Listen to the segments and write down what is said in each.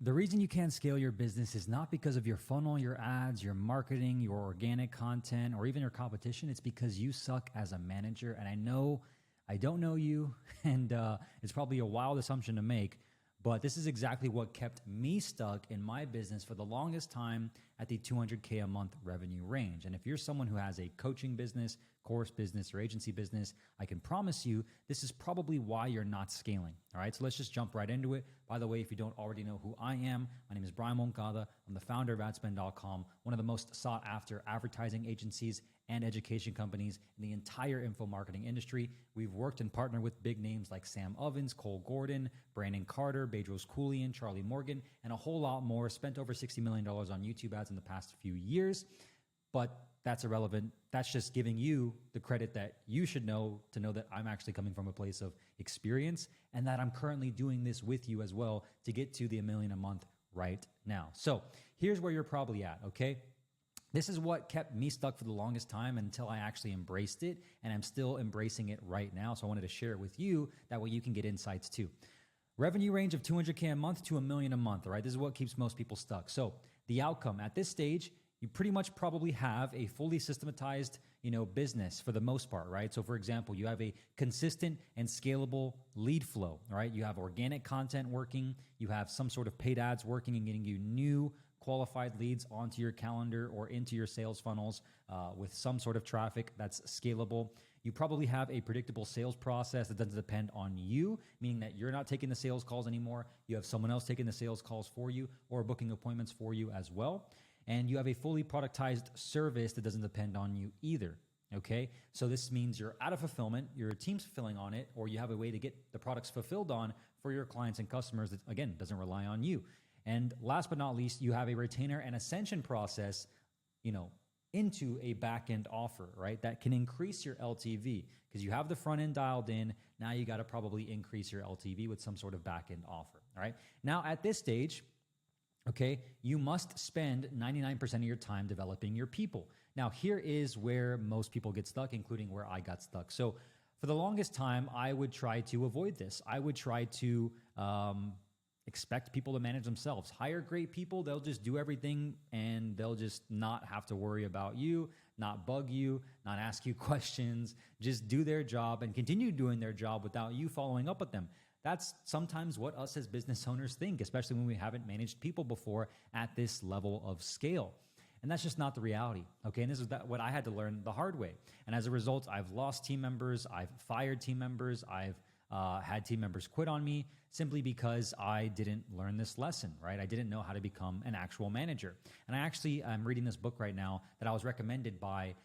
The reason you can't scale your business is not because of your funnel, your ads, your marketing, your organic content, or even your competition. It's because you suck as a manager. And I know I don't know you, and it's probably a wild assumption to make, but this is exactly what kept me stuck in my business for the longest time at the 200K a month revenue range. And if you're someone who has a coaching business, course business, or agency business, I can promise you this is probably why you're not scaling. All right, so let's just jump right into it. By the way, if you don't already know who I am, my name is Brian Moncada. I'm the founder of adspend.com, one of the most sought after advertising agencies and education companies in the entire info marketing industry. We've worked and partnered with big names like Sam Ovens, Cole Gordon, Brandon Carter, Bedros Keuilian, Charlie Morgan, and a whole lot more. Spent over $60 million on YouTube ads in the past few years, but that's irrelevant. That's just giving you the credit that you should know to know that I'm actually coming from a place of experience and that I'm currently doing this with you as well to get to the $1 million a month right now. So here's where you're probably at, okay? This is what kept me stuck for the longest time until I actually embraced it, and I'm still embracing it right now. So I wanted to share it with you. That way you can get insights too. Revenue range of 200K a month to $1 million a month, all right? This is what keeps most people stuck. So the outcome at this stage, you pretty much probably have a fully systematized, business for the most part, right? So for example, you have a consistent and scalable lead flow, all right? You have organic content working, you have some sort of paid ads working and getting you new qualified leads onto your calendar or into your sales funnels with some sort of traffic that's scalable. You probably have a predictable sales process that doesn't depend on you, meaning that you're not taking the sales calls anymore. You have someone else taking the sales calls for you or booking appointments for you as well. And you have a fully productized service that doesn't depend on you either, okay? So this means you're out of fulfillment, your team's fulfilling on it, or you have a way to get the products fulfilled on for your clients and customers that, again, doesn't rely on you. And last but not least, you have a retainer and ascension process, into a back-end offer, right? That can increase your LTV because you have the front end dialed in. Now you got to probably increase your LTV with some sort of back-end offer, all right? Now at this stage, okay, you must spend 99% of your time developing your people. Now, here is where most people get stuck, including where I got stuck. So for the longest time, I would try to avoid this. I would try to expect people to manage themselves. Hire great people, they'll just do everything and they'll just not have to worry about you, not bug you, not ask you questions, just do their job and continue doing their job without you following up with them. That's sometimes what us as business owners think, especially when we haven't managed people before at this level of scale. And that's just not the reality, okay? And this is what I had to learn the hard way. And as a result, I've lost team members, I've fired team members, I've had team members quit on me simply because I didn't learn this lesson, right? I didn't know how to become an actual manager. And I'm reading this book right now that I was recommended by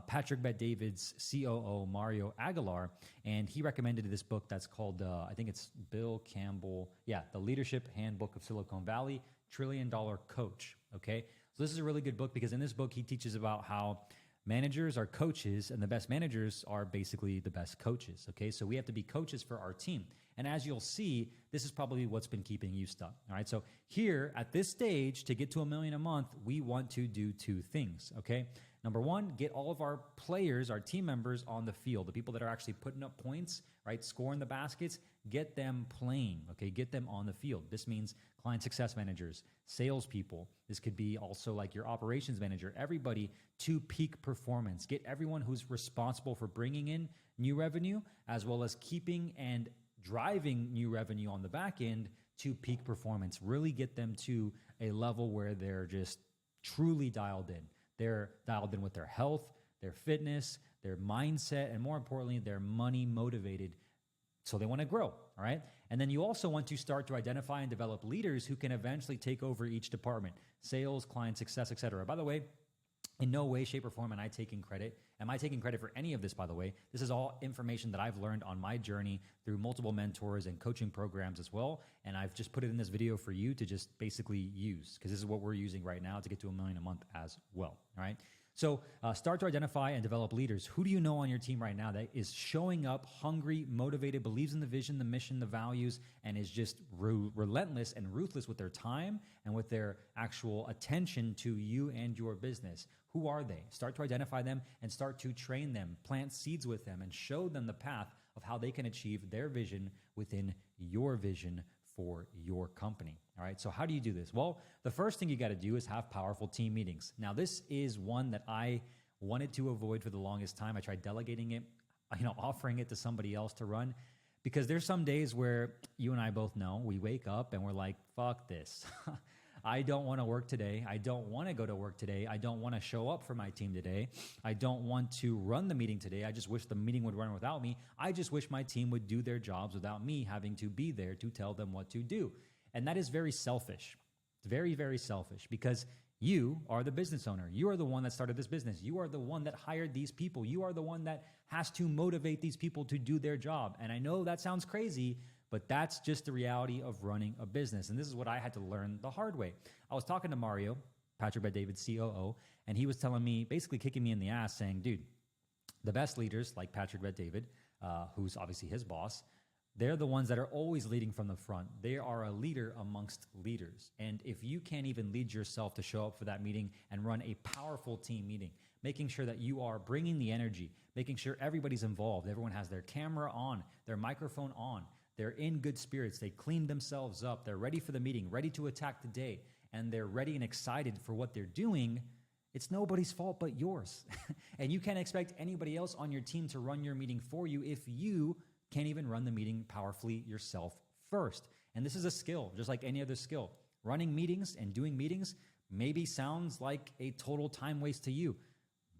Patrick Bet-David's COO, Mario Aguilar. And he recommended this book that's called, I think it's Bill Campbell. Yeah, The Leadership Handbook of Silicon Valley, $1 Trillion Coach, okay? So this is a really good book because in this book, he teaches about how managers are coaches, and the best managers are basically the best coaches, okay? So we have to be coaches for our team. And as you'll see, this is probably what's been keeping you stuck, all right? So here at this stage, to get to $1 million a month, we want to do two things, okay? Number one, get all of our players, our team members on the field, the people that are actually putting up points, right, scoring the baskets, get them playing, okay? Get them on the field. This means client success managers, salespeople. This could be also like your operations manager, everybody to peak performance. Get everyone who's responsible for bringing in new revenue as well as keeping and driving new revenue on the back end to peak performance. Really get them to a level where they're just truly dialed in. They're dialed in with their health, their fitness, their mindset, and more importantly, they're money motivated. So they want to grow, all right? And then you also want to start to identify and develop leaders who can eventually take over each department, sales, client success, et cetera. By the way, in no way, shape, or form am I taking credit. Am I taking credit for any of this, by the way? This is all information that I've learned on my journey through multiple mentors and coaching programs as well. And I've just put it in this video for you to just basically use, because this is what we're using right now to get to $1 million a month as well, all right? So start to identify and develop leaders. Who do you know on your team right now that is showing up hungry, motivated, believes in the vision, the mission, the values, and is just relentless and ruthless with their time and with their actual attention to you and your business? Who are they? Start to identify them and start to train them, plant seeds with them, and show them the path of how they can achieve their vision within your vision for your company. All All right. So how do you do this? Well, the first thing you got to do is have powerful team meetings. Now, this is one that I wanted to avoid for the longest time. I tried delegating it, offering it to somebody else to run, because there's some days where you and I both know we wake up and we're like, fuck this. I don't want to work today. I don't want to go to work today. I don't want to show up for my team today. I don't want to run the meeting today. I just wish the meeting would run without me. I just wish my team would do their jobs without me having to be there to tell them what to do. And that is very selfish. It's very, very selfish, because you are the business owner. You are the one that started this business. You are the one that hired these people. You are the one that has to motivate these people to do their job. And I know that sounds crazy, but that's just the reality of running a business. And this is what I had to learn the hard way. I was talking to Mario, Patrick Bet-David's COO, and he was telling me, basically kicking me in the ass, saying, dude, the best leaders like Patrick Bet-David, who's obviously his boss, they're the ones that are always leading from the front. They are a leader amongst leaders. And if you can't even lead yourself to show up for that meeting and run a powerful team meeting, making sure that you are bringing the energy, making sure everybody's involved, everyone has their camera on, their microphone on, they're in good spirits, they cleaned themselves up, they're ready for the meeting, ready to attack the day, and they're ready and excited for what they're doing, it's nobody's fault but yours. And you can't expect anybody else on your team to run your meeting for you if you can't even run the meeting powerfully yourself first. And this is a skill, just like any other skill. Running meetings and doing meetings maybe sounds like a total time waste to you.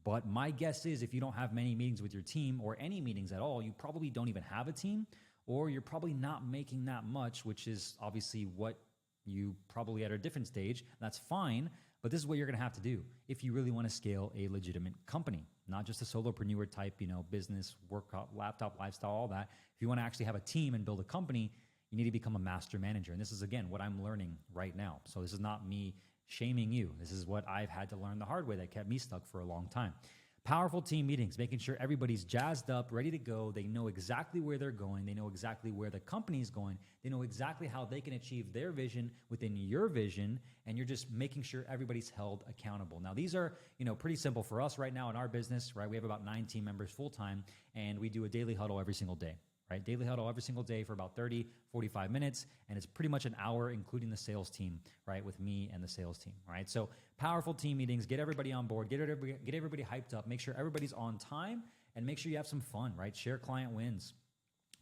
But my guess is if you don't have many meetings with your team or any meetings at all, you probably don't even have a team, or you're probably not making that much, which is obviously what you probably at a different stage. That's fine, but this is what you're going to have to do if you really want to scale a legitimate company, not just a solopreneur type, business, workout, laptop, lifestyle, all that. If you want to actually have a team and build a company, you need to become a master manager. And this is, again, what I'm learning right now. So this is not me shaming you. This is what I've had to learn the hard way that kept me stuck for a long time. Powerful team meetings, making sure everybody's jazzed up, ready to go. They know exactly where they're going. They know exactly where the company's going. They know exactly how they can achieve their vision within your vision, and you're just making sure everybody's held accountable. Now, these are, pretty simple for us right now in our business, right? We have about 9 team members full-time, and we do a daily huddle every single day. Right? Daily huddle every single day for about 30, 45 minutes, and it's pretty much an hour, including the sales team, right, with me and the sales team, right? So powerful team meetings, get everybody on board, get everybody hyped up, make sure everybody's on time, and make sure you have some fun, right? Share client wins,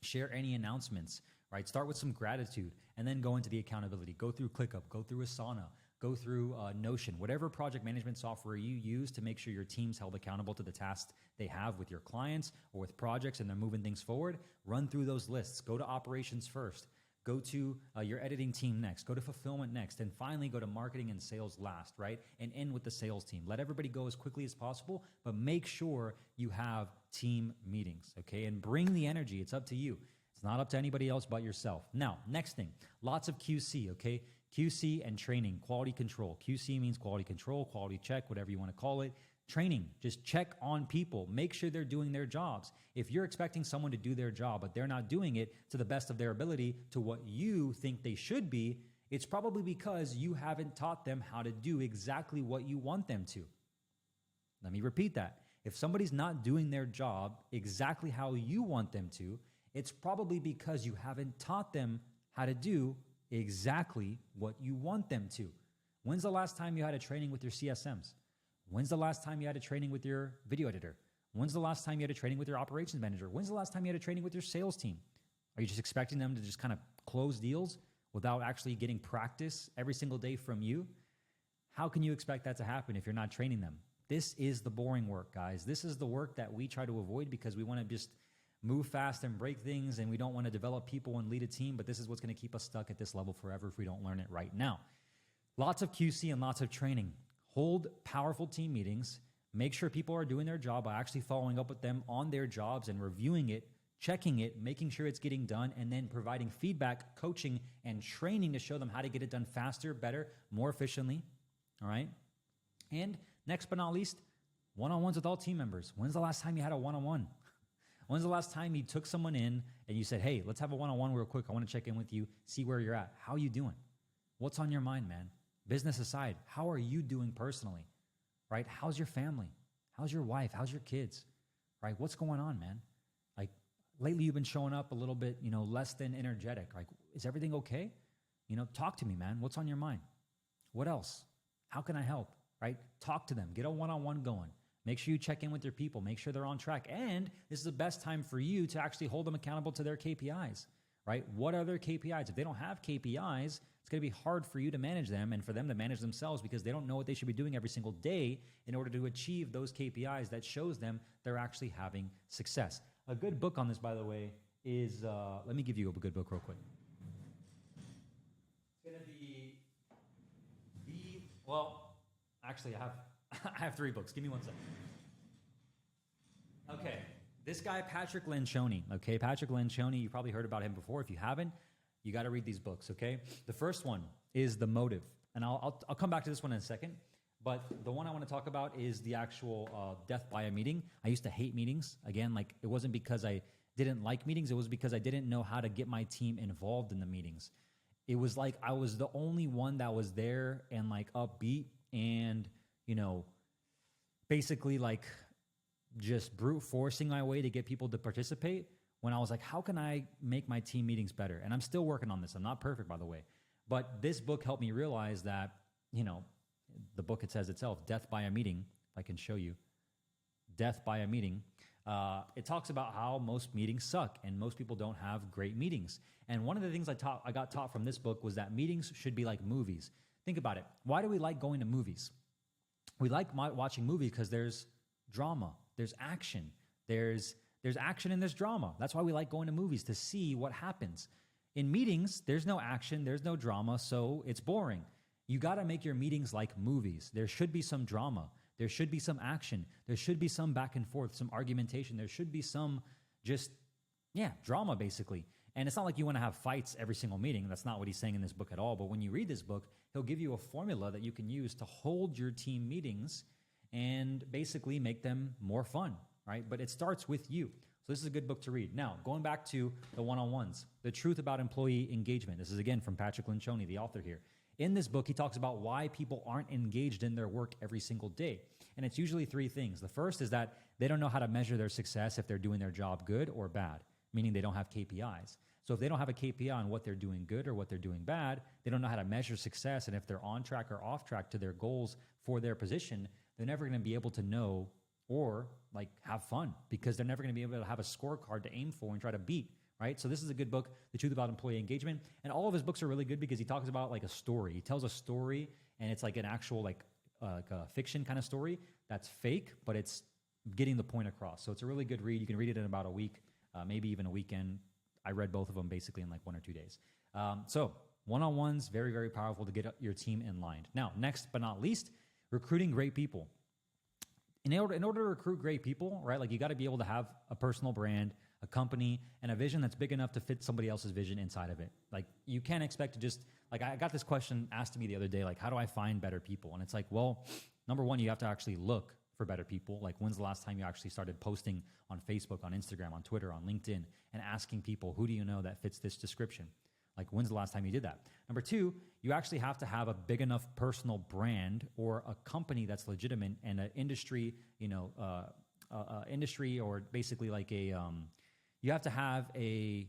share any announcements, right? Start with some gratitude, and then go into the accountability. Go through ClickUp, go through Asana, go through Notion, whatever project management software you use to make sure your team's held accountable to the tasks they have with your clients or with projects and they're moving things forward. Run through those lists. Go to operations first. Go to your editing team next. Go to fulfillment next. And finally, go to marketing and sales last, right? And end with the sales team. Let everybody go as quickly as possible, but make sure you have team meetings, okay? And bring the energy. It's up to you. It's not up to anybody else but yourself. Now, next thing, lots of QC, okay? QC and training, quality control. QC means quality control, quality check, whatever you want to call it. Training, just check on people. Make sure they're doing their jobs. If you're expecting someone to do their job, but they're not doing it to the best of their ability to what you think they should be, it's probably because you haven't taught them how to do exactly what you want them to. Let me repeat that. If somebody's not doing their job exactly how you want them to, it's probably because you haven't taught them how to do exactly what you want them to. When's the last time you had a training with your CSMs? When's the last time you had a training with your video editor? When's the last time you had a training with your operations manager? When's the last time you had a training with your sales team? Are you just expecting them to just kind of close deals without actually getting practice every single day from you? How can you expect that to happen if you're not training them? This is the boring work, guys. This is the work that we try to avoid because we want to just move fast and break things, and we don't want to develop people and lead a team, but this is what's going to keep us stuck at this level forever if we don't learn it right now. Lots of QC and lots of training. Hold powerful team meetings. Make sure people are doing their job by actually following up with them on their jobs and reviewing it, checking it, making sure it's getting done, and then providing feedback, coaching, and training to show them how to get it done faster, better, more efficiently, all right? And next but not least, one-on-ones with all team members. When's the last time you had a one-on-one? When's the last time you took someone in and you said, hey, let's have a one-on-one real quick. I want to check in with you, see where you're at. How are you doing? What's on your mind, man? Business aside, how are you doing personally, right? How's your family? How's your wife? How's your kids, right? What's going on, man? Like lately you've been showing up a little bit, less than energetic. Like, is everything okay? Talk to me, man. What's on your mind? What else? How can I help? Right? Talk to them. Get a one-on-one going. Make sure you check in with your people. Make sure they're on track. And this is the best time for you to actually hold them accountable to their KPIs, right? What are their KPIs? If they don't have KPIs, it's going to be hard for you to manage them and for them to manage themselves because they don't know what they should be doing every single day in order to achieve those KPIs that shows them they're actually having success. A good book on this, by the way, is, let me give you a good book real quick. It's going to be actually I have 3 books. Give me one second. Okay. This guy, Patrick Lencioni. Okay. Patrick Lencioni, you probably heard about him before. If you haven't, you got to read these books. Okay. The first one is The Motive. And I'll come back to this one in a second. But the one I want to talk about is the actual death by a meeting. I used to hate meetings. Again, like it wasn't because I didn't like meetings. It was because I didn't know how to get my team involved in the meetings. It was like I was the only one that was there and like upbeat and, basically like just brute forcing my way to get people to participate when I was like, how can I make my team meetings better? And I'm still working on this. I'm not perfect, by the way. But this book helped me realize that, the book, it says itself, Death by a Meeting, if I can show you, Death by a Meeting. It talks about how most meetings suck and most people don't have great meetings. And one of the things I got taught from this book was that meetings should be like movies. Think about it. Why do we like going to movies? We like watching movies because there's drama, there's action, there's action and there's drama. That's why we like going to movies, to see what happens. In meetings, there's no action, there's no drama, so it's boring. You got to make your meetings like movies. There should be some drama. There should be some action. There should be some back and forth, some argumentation. There should be some drama, basically. And it's not like you want to have fights every single meeting. That's not what he's saying in this book at all. But when you read this book, he'll give you a formula that you can use to hold your team meetings and basically make them more fun, right? But it starts with you. So this is a good book to read. Now, going back to the one-on-ones, The Truth About Employee Engagement. This is, again, from Patrick Lencioni, the author here. In this book, he talks about why people aren't engaged in their work every single day. And it's usually 3 things. The first is that they don't know how to measure their success if they're doing their job good or bad, meaning they don't have KPIs. So if they don't have a KPI on what they're doing good or what they're doing bad, they don't know how to measure success. And if they're on track or off track to their goals for their position, they're never going to be able to know or like have fun because they're never going to be able to have a scorecard to aim for and try to beat, right? So this is a good book, The Truth About Employee Engagement. And all of his books are really good because he talks about like a story. He tells a story and it's like an actual like a fiction kind of story that's fake, but it's getting the point across. So it's a really good read. You can read it in about a week, maybe even a weekend. I read both of them basically in like 1 or 2 days. So one-on-ones, very, very powerful to get your team in line. Now, next but not least, recruiting great people. In order to recruit great people, right, like you got to be able to have a personal brand, a company, and a vision that's big enough to fit somebody else's vision inside of it. Like you can't expect to just, like I got this question asked to me the other day, like how do I find better people? And it's like, well, number one, you have to actually look for better people. Like when's the last time you actually started posting on Facebook, on Instagram, on Twitter, on LinkedIn, and asking people, who do you know that fits this description? Like when's the last time you did that? Number two, you actually have to have a big enough personal brand or a company that's legitimate and an industry, industry or basically like a, you have to have a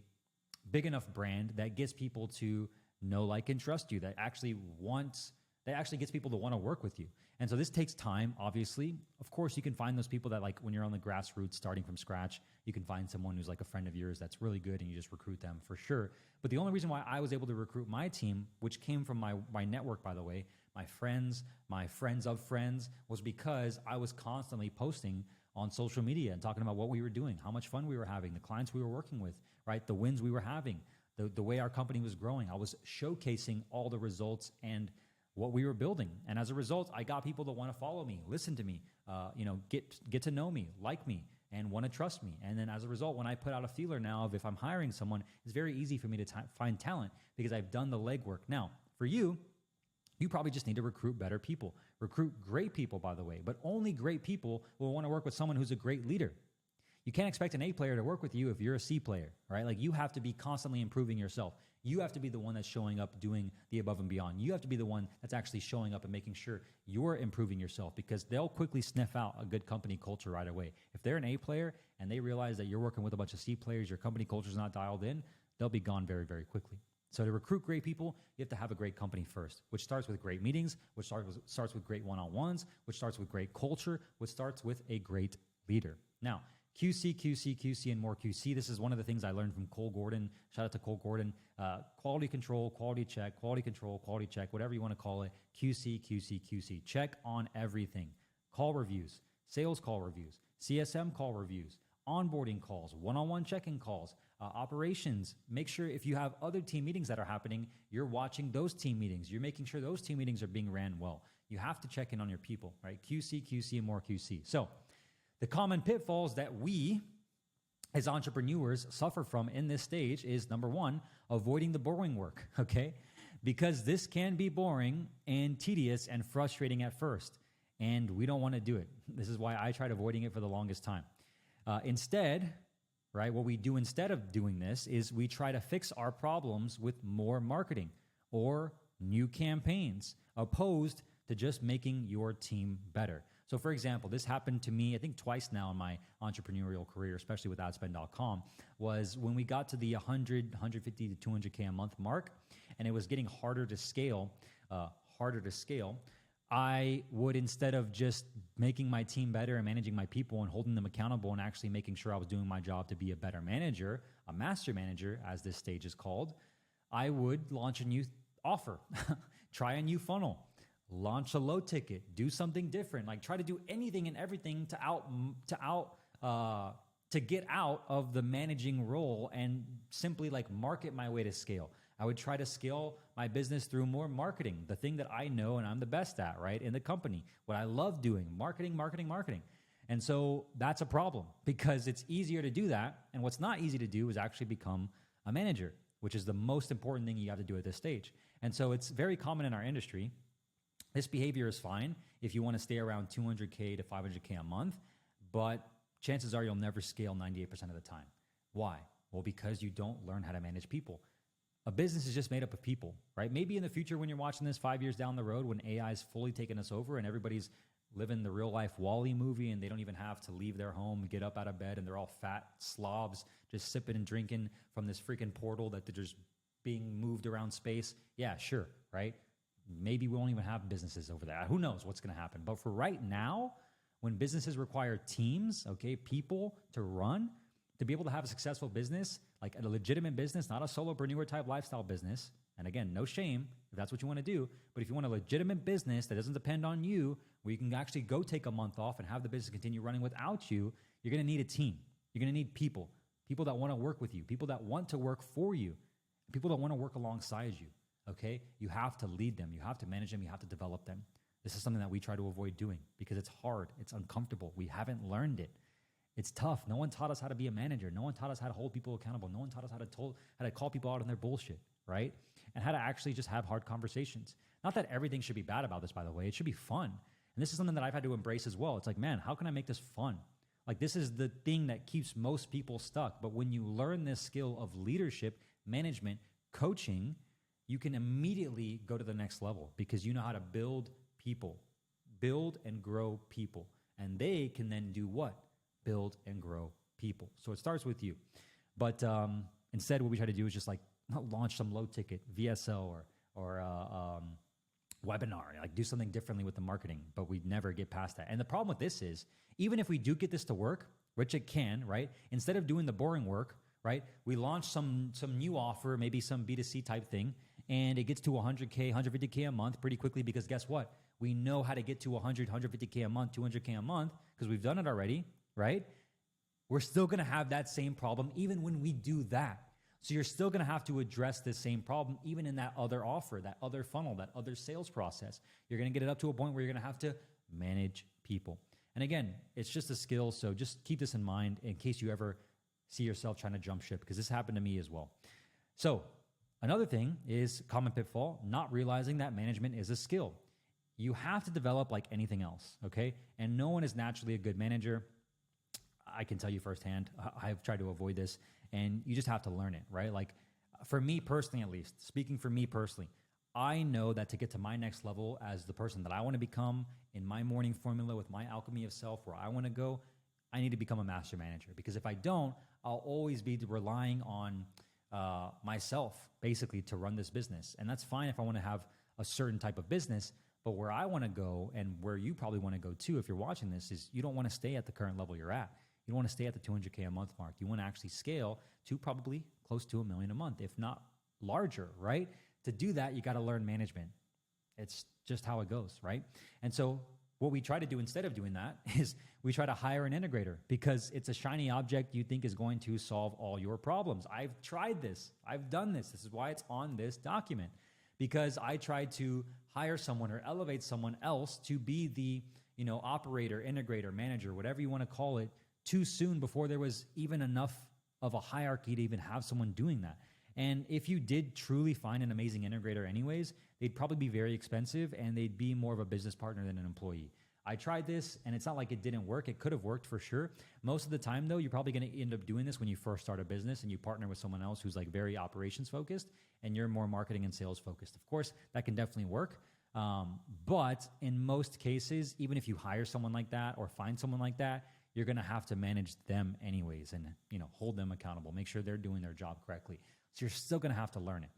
big enough brand that gets people to know, like, and trust you, that actually gets people to want to work with you. And so this takes time, obviously. Of course, you can find those people that, like, when you're on the grassroots starting from scratch, you can find someone who's like a friend of yours that's really good and you just recruit them for sure. But the only reason why I was able to recruit my team, which came from my network, by the way, my friends of friends, was because I was constantly posting on social media and talking about what we were doing, how much fun we were having, the clients we were working with, right? The wins we were having, the way our company was growing. I was showcasing all the results and what we were building. And as a result, I got people that want to follow me, listen to me, get to know me, like me, and want to trust me. And then as a result, when I put out a feeler now of if I'm hiring someone, it's very easy for me to find talent because I've done the legwork. Now, for you, you probably just need to recruit better people. Recruit great people, by the way, but only great people will want to work with someone who's a great leader. You can't expect an A player to work with you if you're a C player, right? Like you have to be constantly improving yourself. You have to be the one that's showing up, doing the above and beyond. You have to be the one that's actually showing up and making sure you're improving yourself because they'll quickly sniff out a good company culture right away. If they're an A player and they realize that you're working with a bunch of C players, your company culture is not dialed in, they'll be gone very, very quickly. So to recruit great people, you have to have a great company first, which starts with great meetings, which starts with great one-on-ones, which starts with great culture, which starts with a great leader. Now, QC, and more QC. This is one of the things I learned from Cole Gordon. Shout out to Cole Gordon. Quality control, quality check, quality control, quality check, whatever you want to call it. QC. Check on everything. Call reviews, sales call reviews, CSM call reviews, onboarding calls, one-on-one check-in calls, operations. Make sure if you have other team meetings that are happening, you're watching those team meetings. You're making sure those team meetings are being ran well. You have to check in on your people, right? QC, and more QC. So the common pitfalls that we as entrepreneurs suffer from in this stage is, number one, avoiding the boring work, okay? Because this can be boring and tedious and frustrating at first, and we don't want to do it. This is why I tried avoiding it for the longest time. Instead, right, what we do instead of doing this is we try to fix our problems with more marketing or new campaigns, opposed to just making your team better. So for example, this happened to me, I think twice now in my entrepreneurial career, especially with adspend.com, was when we got to the 150 to 200K a month mark, and it was getting harder to scale, I would, instead of just making my team better and managing my people and holding them accountable and actually making sure I was doing my job to be a better manager, a master manager, as this stage is called, I would launch a new offer, try a new funnel, launch a low ticket, do something different, like try to do anything and everything to get out of the managing role and simply like market my way to scale. I would try to scale my business through more marketing, the thing that I know and I'm the best at, right, in the company, what I love doing, marketing. And so that's a problem because it's easier to do that. And what's not easy to do is actually become a manager, which is the most important thing you have to do at this stage. And so it's very common in our industry. This behavior is fine if you want to stay around 200K to 500K a month, but chances are you'll never scale 98% of the time. Why? Well, because you don't learn how to manage people. A business is just made up of people, right? Maybe in the future when you're watching this 5 years down the road, when AI is fully taken us over and everybody's living the real life Wall-E movie and they don't even have to leave their home, get up out of bed, and they're all fat slobs just sipping and drinking from this freaking portal that they're just being moved around space. Yeah, sure, right? Maybe we won't even have businesses over there. Who knows what's going to happen? But for right now, when businesses require teams, okay, people to run, to be able to have a successful business, like a legitimate business, not a solopreneur type lifestyle business. And again, no shame if that's what you want to do. But if you want a legitimate business that doesn't depend on you, where you can actually go take a month off and have the business continue running without you, you're going to need a team. You're going to need people that want to work with you, people that want to work for you, people that want to work alongside you. Okay? You have to lead them. You have to manage them. You have to develop them. This is something that we try to avoid doing because it's hard. It's uncomfortable. We haven't learned it. It's tough. No one taught us how to be a manager. No one taught us how to hold people accountable. No one taught us how to call people out on their bullshit, right? And how to actually just have hard conversations. Not that everything should be bad about this, by the way. It should be fun. And this is something that I've had to embrace as well. It's like, man, how can I make this fun? Like, this is the thing that keeps most people stuck. But when you learn this skill of leadership, management, coaching, you can immediately go to the next level because you know how to build people, build and grow people. And they can then do what? Build and grow people. So it starts with you. But instead, what we try to do is just like launch some low ticket VSL or webinar, like do something differently with the marketing, but we never get past that. And the problem with this is, even if we do get this to work, which it can, right? Instead of doing the boring work, right? We launch some new offer, maybe some B2C type thing, and it gets to 100K, 150K a month pretty quickly because guess what? We know how to get to 100, 150K a month, 200K a month because we've done it already, right? We're still going to have that same problem even when we do that. So you're still going to have to address this same problem even in that other offer, that other funnel, that other sales process. You're going to get it up to a point where you're going to have to manage people. And again, it's just a skill, so just keep this in mind in case you ever see yourself trying to jump ship, because this happened to me as well. So another thing is common pitfall, not realizing that management is a skill. You have to develop like anything else, okay? And no one is naturally a good manager. I can tell you firsthand, I've tried to avoid this, and you just have to learn it, right? Like for me personally, at least, speaking for me personally, I know that to get to my next level as the person that I want to become in my morning formula with my alchemy of self, where I want to go, I need to become a master manager. Because if I don't, I'll always be relying on myself basically to run this business. And that's fine if I want to have a certain type of business. But where I want to go, and where you probably want to go too, if you're watching this, is you don't want to stay at the current level you're at. You don't want to stay at the 200K a month mark. You want to actually scale to probably close to $1 million a month, if not larger, right? To do that, you got to learn management. It's just how it goes, right? And so what we try to do instead of doing that is we try to hire an integrator, because it's a shiny object you think is going to solve all your problems. I've tried this. I've done this. This is why it's on this document, because I tried to hire someone or elevate someone else to be the, operator, integrator, manager, whatever you want to call it, too soon before there was even enough of a hierarchy to even have someone doing that. And if you did truly find an amazing integrator anyways, they'd probably be very expensive and they'd be more of a business partner than an employee. I tried this and it's not like it didn't work. It could have worked for sure. Most of the time though, you're probably going to end up doing this when you first start a business and you partner with someone else who's like very operations focused and you're more marketing and sales focused. Of course, that can definitely work. But in most cases, even if you hire someone like that or find someone like that, you're going to have to manage them anyways and, hold them accountable, make sure they're doing their job correctly. So you're still going to have to learn it.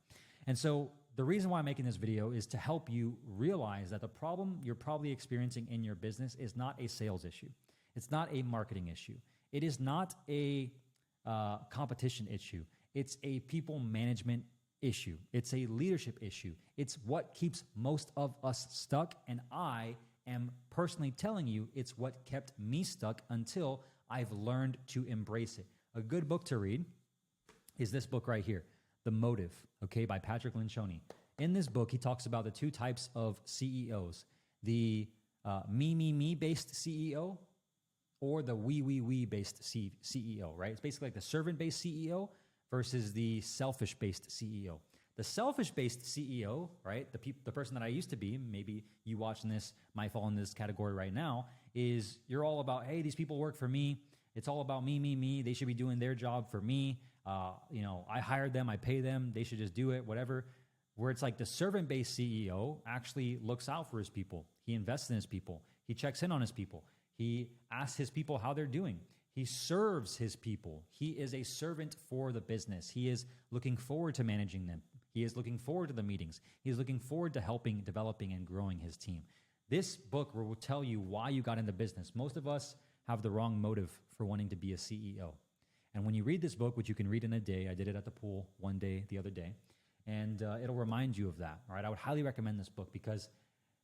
And so the reason why I'm making this video is to help you realize that the problem you're probably experiencing in your business is not a sales issue. It's not a marketing issue. It is not a competition issue. It's a people management issue. It's a leadership issue. It's what keeps most of us stuck. And I am personally telling you, it's what kept me stuck until I've learned to embrace it. A good book to read is this book right here, The Motive, okay, by Patrick Lencioni. In this book, he talks about the two types of CEOs, the me based CEO or the we based CEO, right? It's basically like the servant-based CEO versus the selfish-based CEO. The selfish-based CEO, right, the person that I used to be, maybe you watching this might fall in this category right now, is you're all about, hey, these people work for me. It's all about me. They should be doing their job for me. I hired them, I pay them, they should just do it, whatever. Where it's like the servant-based CEO actually looks out for his people. He invests in his people. He checks in on his people. He asks his people how they're doing. He serves his people. He is a servant for the business. He is looking forward to managing them. He is looking forward to the meetings. He is looking forward to helping, developing, and growing his team. This book will tell you why you got into business. Most of us have the wrong motive for wanting to be a CEO. And when you read this book, which you can read in a day, I did it at the pool one day, the other day, and it'll remind you of that. All right, I would highly recommend this book because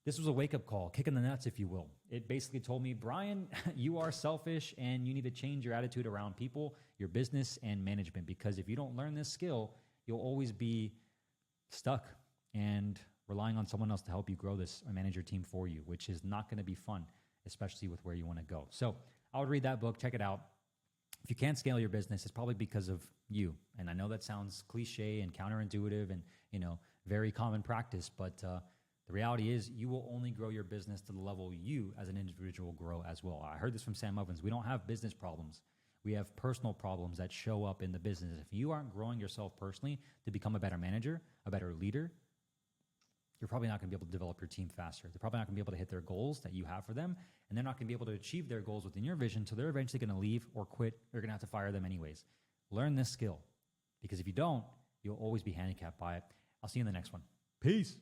this was a wake-up call, kick in the nuts, if you will. It basically told me, Brian, you are selfish and you need to change your attitude around people, your business, and management, because if you don't learn this skill, you'll always be stuck and relying on someone else to help you grow this or manage your team for you, which is not going to be fun, especially with where you want to go. So I would read that book, check it out. If you can't scale your business, it's probably because of you. And I know that sounds cliche and counterintuitive and, very common practice, but the reality is you will only grow your business to the level you as an individual grow as well. I heard this from Sam Ovens. We don't have business problems. We have personal problems that show up in the business. If you aren't growing yourself personally to become a better manager, a better leader, you're probably not going to be able to develop your team faster. They're probably not going to be able to hit their goals that you have for them, and they're not going to be able to achieve their goals within your vision, so they're eventually going to leave or quit. You're going to have to fire them anyways. Learn this skill, because if you don't, you'll always be handicapped by it. I'll see you in the next one. Peace.